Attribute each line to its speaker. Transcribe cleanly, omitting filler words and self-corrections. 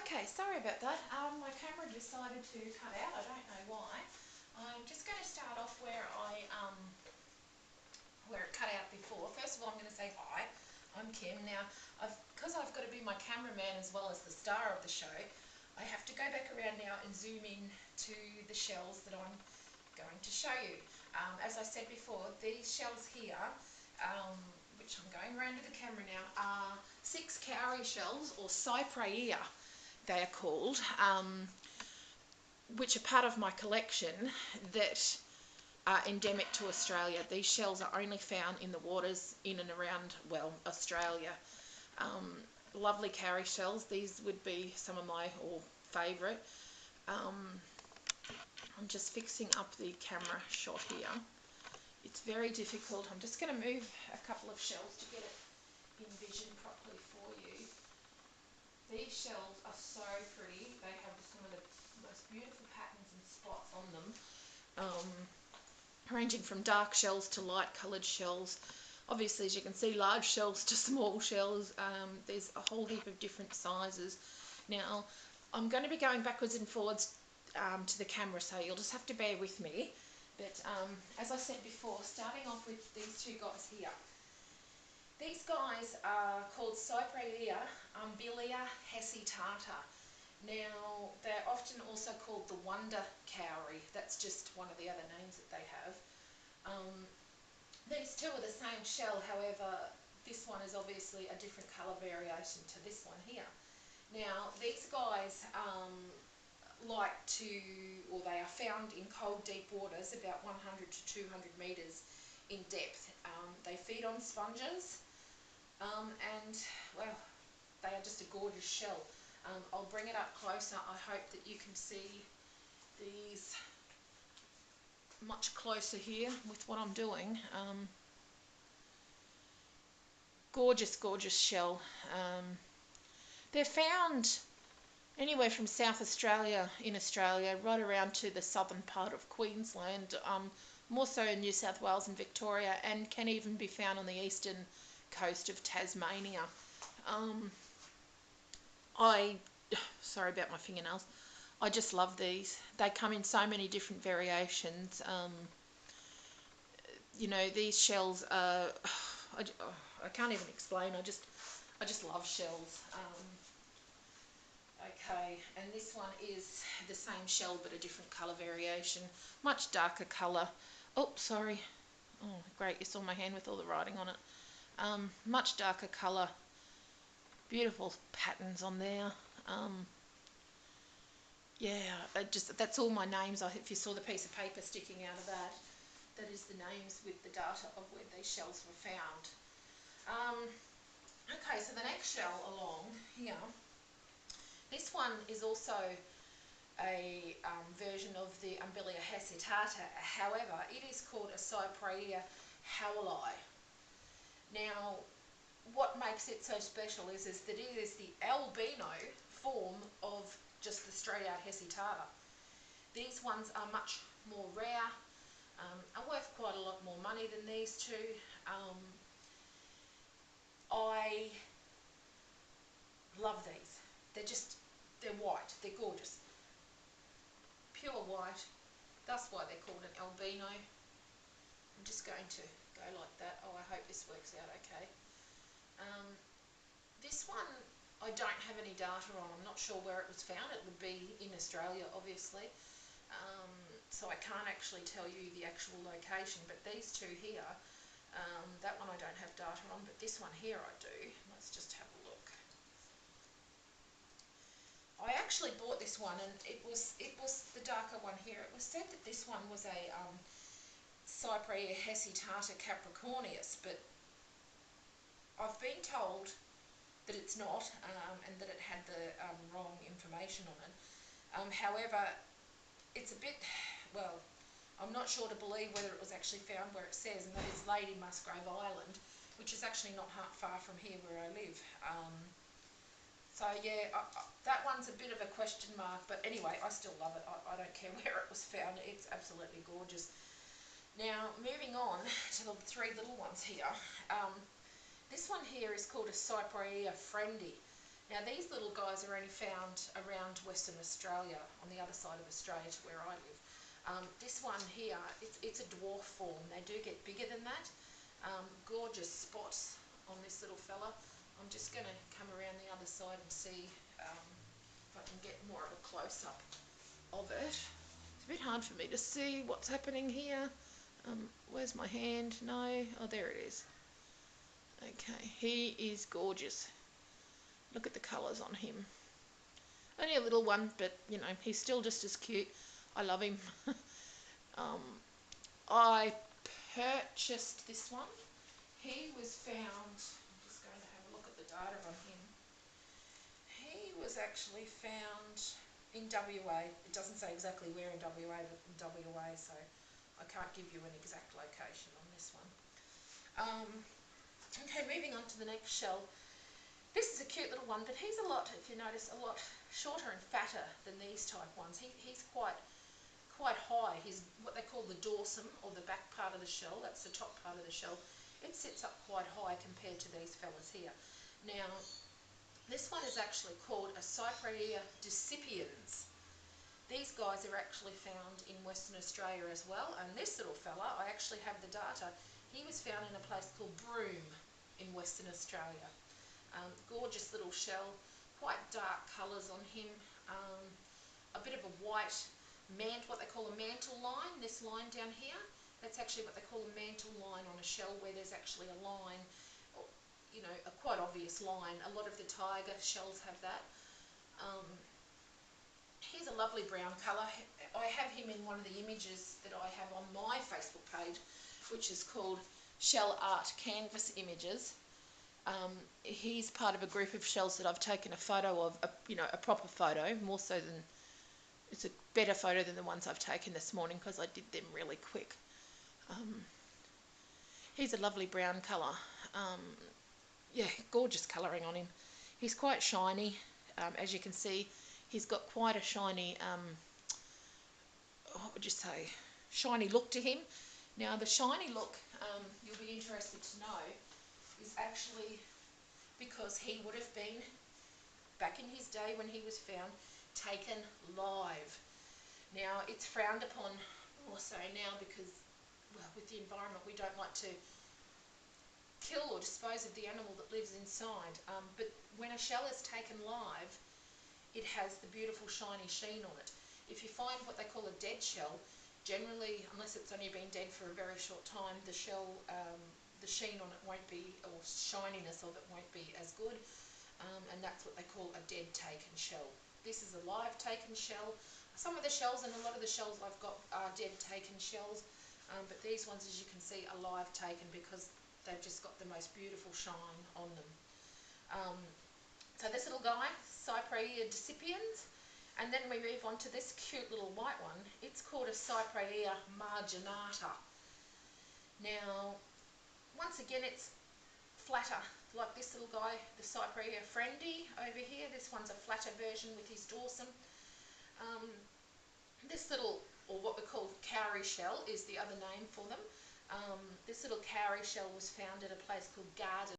Speaker 1: Okay, sorry about that. My camera decided to cut out. I don't know why. I'm just going to start off where it cut out before. First of all, I'm going to say hi. I'm Kim. Now, because I've got to be my cameraman as well as the star of the show, I have to go back around now and zoom in to the shells that I'm going to show you. As I said before, these shells here, which I'm going around to the camera now, are 6 cowrie shells, or Cypgirl they are called, which are part of my collection that are endemic to Australia. These shells are only found in the waters in and around, well, Australia. Lovely cowrie shells. These would be some of my favourite. I'm just fixing up the camera shot here. It's very difficult. I'm just going to move a couple of shells to get it in vision properly for you. These shells are so pretty. They have some of the most beautiful patterns and spots on them, ranging from dark shells to light coloured shells. Obviously, as you can see, large shells to small shells. There's a whole heap of different sizes. Now, I'm going to be going backwards and forwards to the camera, so you'll just have to bear with me. But as I said before, starting off with these two guys here. These guys are called Cypgirl umbilia hesitata. Now, they're often also called the wonder cowrie. That's just one of the other names that they have. These two are the same shell, however, this one is obviously a different colour variation to this one here. Now, these guys they are found in cold, deep waters, about 100 to 200 metres in depth. They feed on sponges, and, well, they are just a gorgeous shell. I'll bring it up closer. I hope that you can see these much closer here with what I'm doing. Gorgeous, gorgeous shell. They're found anywhere from South Australia, in Australia, right around to the southern part of Queensland, more so in New South Wales and Victoria, and can even be found on the eastern coast of Tasmania. Sorry about my fingernails. I just love these. They come in so many different variations. You know, these shells are, I can't even explain. I just love shells. Okay, and this one is the same shell but a different colour variation, much darker colour. Oh, sorry. Oh, great, you saw my hand with all the writing on it. Much darker colour, beautiful patterns on there. Yeah, that's all my names. If you saw the piece of paper sticking out of that, that is the names with the data of where these shells were found. Okay, so the next shell along here, this one is also a version of the umbilia hesitata. However, it is called a Cypgirl howli. Now, what makes it so special is that it is the albino form of just the straight out hesitata. These ones are much more rare, are worth quite a lot more money than these two. I love these. They're white, they're gorgeous. Pure white, that's why they're called an albino. I'm just going to go like that. Oh, I hope this works out okay. This one I don't have any data on. I'm not sure where it was found. It would be in Australia, obviously. So I can't actually tell you the actual location, but these two here, that one I don't have data on, but this one here I do. Let's just have a look. I actually bought this one, and it was the darker one here. It was said that this one was a Cypgirl hesitata capricornius, but I've been told that it's not, and that it had the wrong information on it. However, it's a bit, well, I'm not sure to believe whether it was actually found where it says, and that is Lady Musgrave Island, which is actually not far from here where I live. So yeah, that one's a bit of a question mark, but anyway, I still love it. I don't care where it was found. It's absolutely gorgeous. Now, moving on to the 3 little ones here. This one here is called a Cypgirl friendly. Now these little guys are only found around Western Australia, on the other side of Australia to where I live. This one here, it's a dwarf form. They do get bigger than that. Gorgeous spots on this little fella. I'm just going to come around the other side and see if I can get more of a close-up of it. It's a bit hard for me to see what's happening here. Where's my hand? No. Oh, there it is. Okay, he is gorgeous. Look at the colours on him. Only a little one, but, you know, he's still just as cute. I love him. I purchased this one. He was found, I'm just going to have a look at the data on him. He was actually found in WA. It doesn't say exactly where in WA, but in WA, so I can't give you an exact location on this one. Okay, moving on to the next shell. This is a cute little one, but he's a lot, if you notice, a lot shorter and fatter than these type ones. He's quite high. He's what they call the dorsum, or the back part of the shell. That's the top part of the shell. It sits up quite high compared to these fellas here. Now, this one is actually called a Cypgirl decipiens. These guys are actually found in Western Australia as well, and this little fella, I actually have the data, he was found in a place called Broome in Western Australia. Gorgeous little shell, quite dark colours on him, a bit of a white what they call a mantle line, this line down here, that's actually what they call a mantle line on a shell, where there's actually a line, you know, a quite obvious line. A lot of the tiger shells have that. He's a lovely brown colour. I have him in one of the images that I have on my Facebook page, which is called Shell Art Canvas Images. He's part of a group of shells that I've taken a photo of, a proper photo, more so than, it's a better photo than the ones I've taken this morning because I did them really quick. He's a lovely brown colour. Yeah, gorgeous colouring on him. He's quite shiny, as you can see. He's got quite a shiny, what would you say, shiny look to him. Now the shiny look, you'll be interested to know, is actually because he would have been, back in his day when he was found, taken live. Now it's frowned upon more so now because, well, with the environment we don't like to kill or dispose of the animal that lives inside, but when a shell is taken live, it has the beautiful shiny sheen on it. If you find what they call a dead shell, generally, unless it's only been dead for a very short time, the shell, the sheen on it won't be, or shininess of it won't be as good, and that's what they call a dead taken shell. This is a live taken shell. Some of the shells and a lot of the shells I've got are dead taken shells, but these ones, as you can see, are live taken because they've just got the most beautiful shine on them. So this little guy, Cypgirl decipiens, and then we move on to this cute little white one. It's called a Cypgirl marginata. Now, once again, it's flatter, like this little guy, the Cypgirl friendy over here. This one's a flatter version with his dorsum. This little, or what we call cowrie shell, is the other name for them. This little cowrie shell was found at a place called Garden